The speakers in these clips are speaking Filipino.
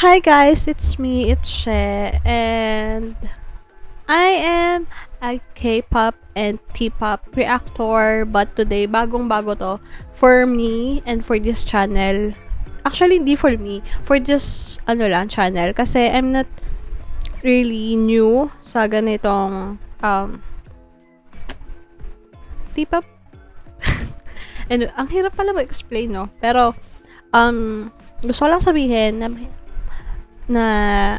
Hi guys, it's me, it's She, and I am a K-pop and T-pop reactor, but today, bagong-bago to for me and for this channel. Actually, hindi for me, for this, channel, kasi I'm not really new sa ganitong, T-pop. And, ang hirap pala mag-explain, no? Pero, gusto ko lang sabihin na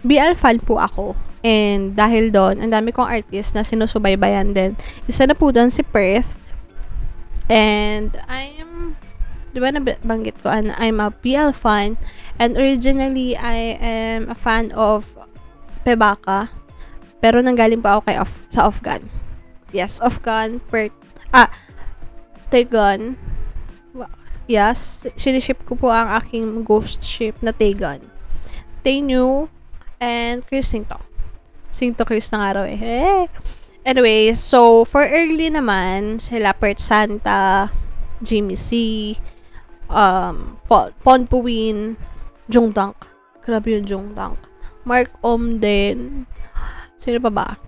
BL fan po ako. And dahil doon, ang dami kong artist na sinusubaybayan din. Isa na po doon si Perth. And di ba nabanggit ko, I'm a BL fan. And originally, I am a fan of Pebaka. Pero nanggaling pa ako sa Afghan. Yes, Afghan, Taegon. Yes, siniship ko po ang aking ghost ship na Taegon. Taenew and Chris Singto. Singto Chris na nga raw eh. Hey. Anyway, so for early naman, sila Pert Santa, Jimmy C, Ponpuin, Jungdunk. Grabe yung Jungdunk. Mark Omden. Sino pa ba?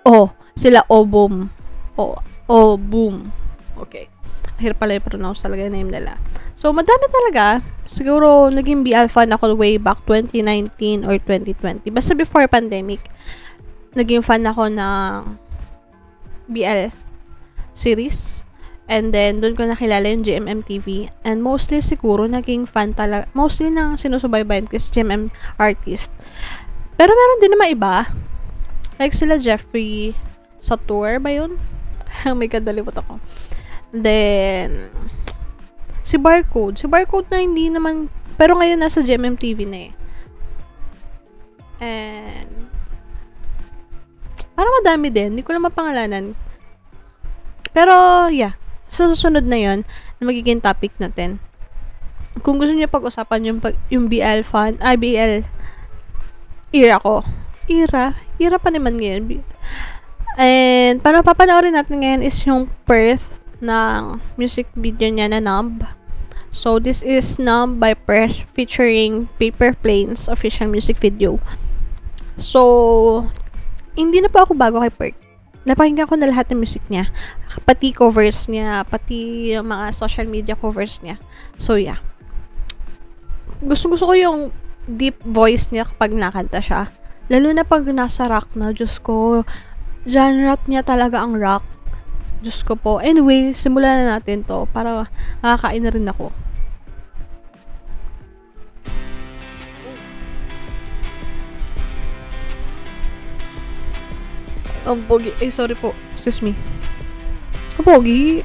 Oh, sila Obum. Obum. Okay. Hirap pala i-pronounce talaga yung name nila. So, madami talaga. Siguro, naging BL fan ako way back 2019 or 2020. Basta before pandemic, naging fan ako ng BL series. And then, doon ko nakilala yung GMM TV. And mostly, siguro, naging fan talaga. Mostly nang sinusubaybayan ko is GMM artist. Pero meron din naman iba. Like sila Jeffrey Satur ba yun? Oh my God, dalimot ako. Then, si Barcode. Si Barcode na hindi naman, pero ngayon nasa GMM TV na eh. And, parang madami din. Hindi ko lang mapangalanan. Pero, yeah. Sa susunod na yon na magiging topic natin. Kung gusto niyo pag-usapan yung BL fan, BL era ko. Era pa naman ngayon. And, para papanoorin natin ngayon is yung Perth ng music video niya na Numb. So, this is Numb by Perth featuring Paper Planes official music video. So, hindi na po ako bago kay Perth. Napakinggan ko na lahat ng music niya. Pati covers niya, pati yung mga social media covers niya. So, yeah. Gusto ko yung deep voice niya kapag nakanta siya. Lalo na pag nasa rock na, Diyos ko, genre niya talaga ang rock. Diyos ko po. Anyway, simulan na natin to para makakain na rin ako. Ang pogi. Sorry po. Excuse me. Ang pogi.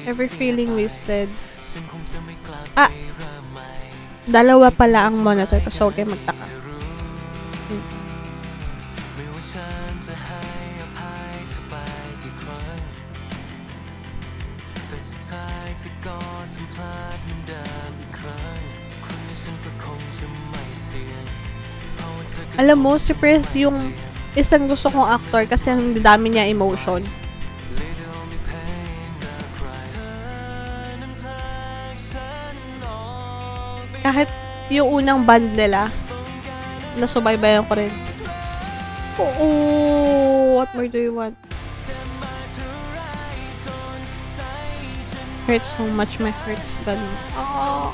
Every feeling wasted. Dalawa pala ang monitor ko, so okay magtaka. Alam mo, si Perth yung isang gusto kong actor kasi ang dami niya emotion. Kahit yung unang band nila, nasubaybayan ko rin. Oh, what more do you want? Hurts so much, my heart's done. Oh.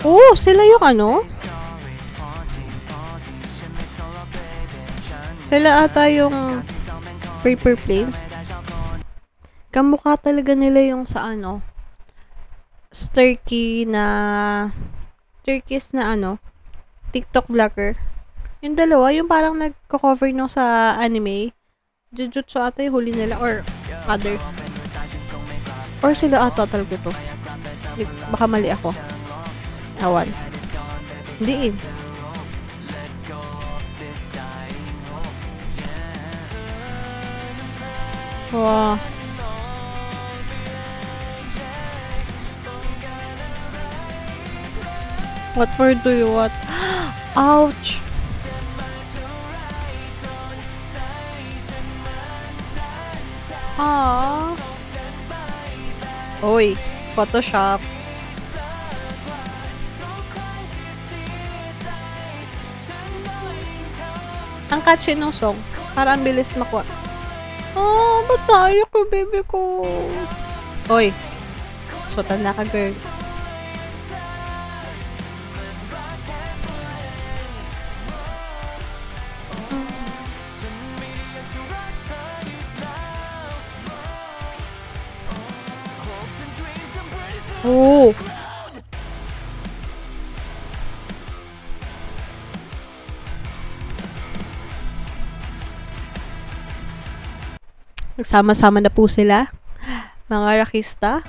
Oh, sila yung ano? Sila ata yung Paper Planes. Kamukha talaga nila yung sa ano? Sa Turkish na TikTok vlogger. Yung dalawa, yung parang nagko-cover nung sa anime. Jujutsu ata yung huli nila or other. Or sila total ko to. Baka mali ako. Awan. Hindi eh. Wow. What more do you want? Ouch! Ah. Oy, Photoshop. Ang catchy ng song. Para ang bilis makuha. Oh, ba't tayo ko, baby ko? Oy, so tanda ka, girl. Oh. Nagsama-sama na po sila. Mga rakista.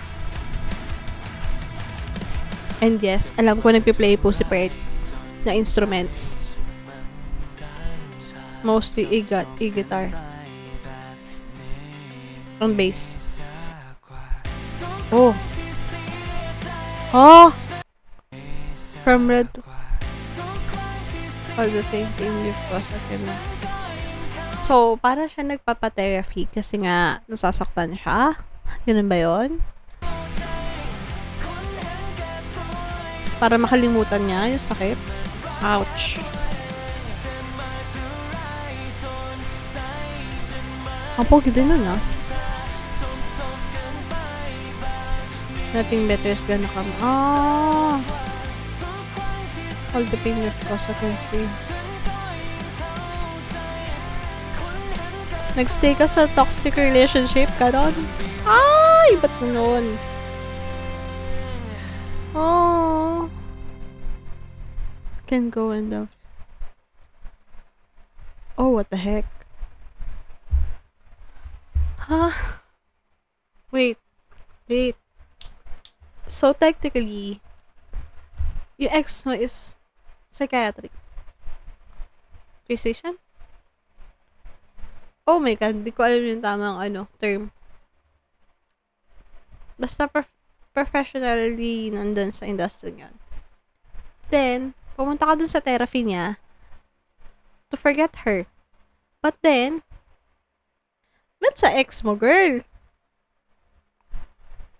And yes, alam ko nagpi-play po si Pert na instruments. Mostly e-guitar. On bass. Oh. Oh! From red to all the painting with Kosakin. So, para siya nagpapa-therapy kasi nga nasasaktan siya. Ganun ba yun? Para makalimutan niya yung sakit. Ouch! Ang pogi din nun, ah. Nothing better is gonna come. Ah! All the pain of Kosakin, see. Nagstay ka sa toxic relationship ka doon? Ay! Ba't mo nun? Oh! Can go and love. Oh, what the heck? Huh? Wait. Wait. So, technically, yung ex mo is psychiatric. Physician? Oh my God, di ko alam yung tamang term. Basta professionally nandun sa industry niyan. Then, pumunta ka dun sa therapy niya to forget her. But then, ba't sa ex mo, girl?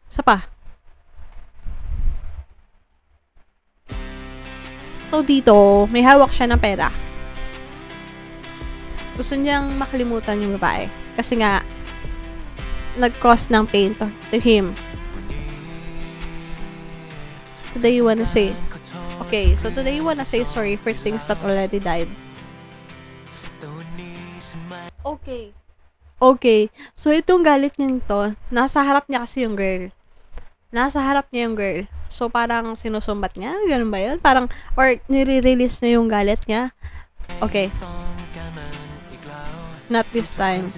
Isa pa. So, dito, may hawak siya ng pera. Gusto niyang makalimutan yung babae. Kasi nga, nag-cause ng pain to him. Today you wanna say, okay, so today you wanna say sorry for things that already died. Okay. Okay. So, itong galit niya to, nasa harap niya kasi yung girl. Nasa harap niya yung girl. So, parang sinusumbat niya? Ganun ba yun? Parang, or nire-release niya yung galit niya? Okay. Not this time.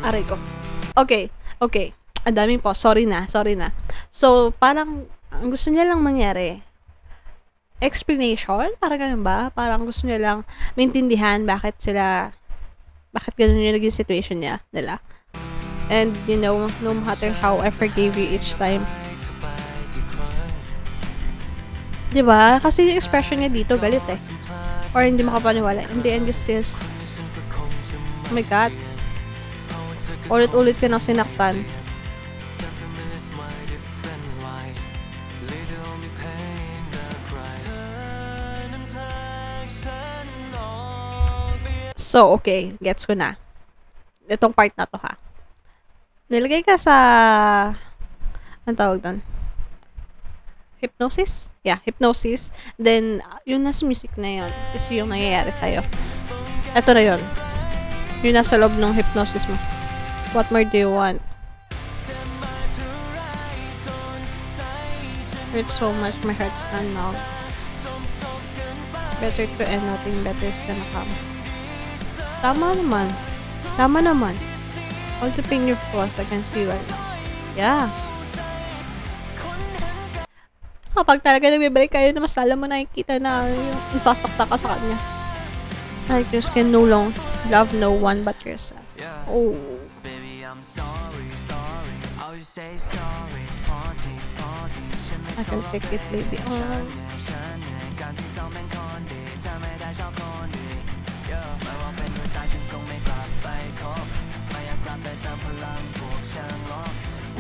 Aray ko. Okay. Okay. Ang dami po. Sorry na. Sorry na. So, parang, ang gusto niya lang mangyari, explanation? Parang ganun ba? Parang gusto niya lang maintindihan bakit ganun yung naging situation nila. And, you know, no matter how I forgave you each time. Diba? Kasi yung expression niya dito, galit eh. Or hindi makapaniwala. In the end, just this. Oh my God. Ulit-ulit ka nang sinaktan. So, okay. Gets ko na. Itong part na to, ha. Nilagay ka sa... Anong tawag doon? Hypnosis? Yeah, hypnosis. Then, yung nasa music na yun is yung nangyayari sa'yo. Ito na yun. Yung nasa loob ng hypnosis mo. What more do you want? Hurts so much, my heart's gone now. Better to end, nothing better is gonna come. Tama naman. Tama naman. All the pain you've caused, I can see right now. Yeah. Kapag talaga nagbe-break kayo na mas alam mo nakikita na yung isasakta ka sa kanya. Like you can no long love no one but yourself. Oh. I can take it, baby. Oh.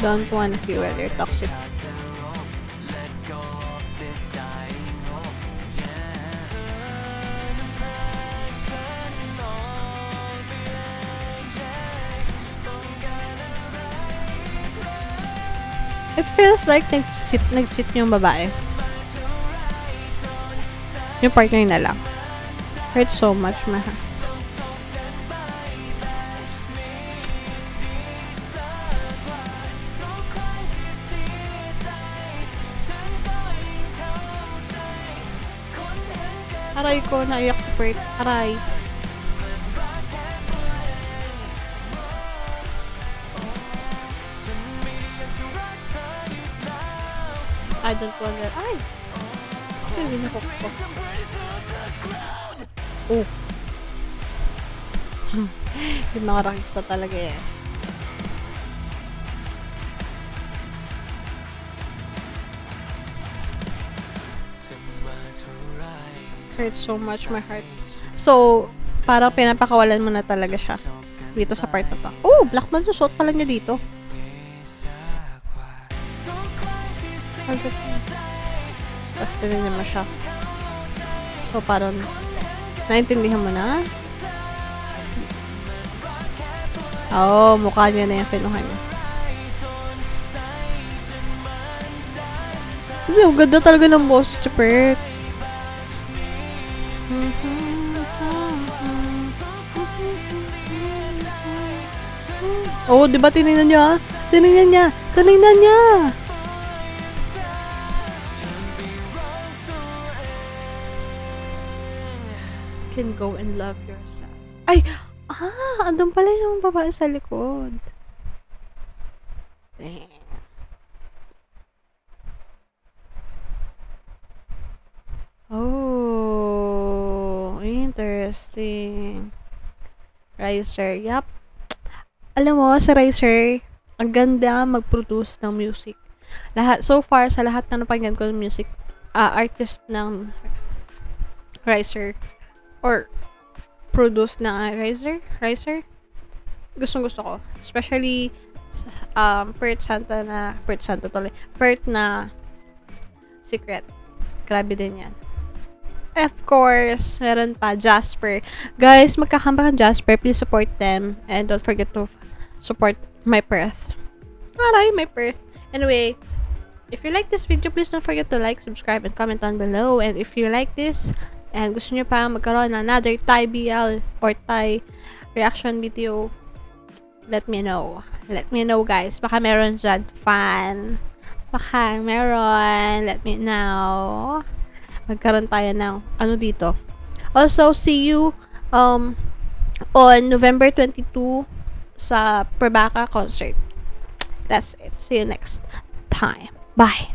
Don't wanna feel whether you're toxic. It feels like nag-cheat yung babae. Yung partner na lang. Hurts so much, maha. Aray ko, naiyak si Bert. Aray. I don't want that. Ay! Ito yung binukok ko. Oh. Yung mga rakista talaga eh. Hurts so much, my hearts. So, parang pinapakawalan mo na talaga siya. Dito sa part na to. Oh! Black na yung suot pala niya dito. Tapos tinignan mo siya. So, parang naintindihan mo na? Oo, mukha niya na yung kinuha niya. Hindi, ang ganda talaga ng boses ni Bert. Oh, diba tinignan niya? Tinignan niya! Tinignan niya! Can go and love yourself. Ay! Andun pala yung babae sa likod. Oh, interesting. Riser, yup. Alam mo, sa Riser, ang ganda mag-produce ng music. So far, sa lahat na napakinggan ko ng music, artist ng Riser, or produce na Riser, gustong-gusto ko. Especially Pert na Secret. Grabe din yan. Of course, meron pa Jasper. Guys, magkakamba kang Jasper. Please support them. And don't forget to support my Perth. Aray, my Perth. Anyway, if you like this video, please don't forget to like, subscribe, and comment down below. And if you like this, and gusto nyo pa magkaroon ng another Thai BL or Thai reaction video, let me know. Let me know, guys. Baka meron dyan fan. Baka meron. Let me know. Magkaroon tayo ng ano dito. Also, see you on November 22 sa Perbaka concert. That's it. See you next time. Bye.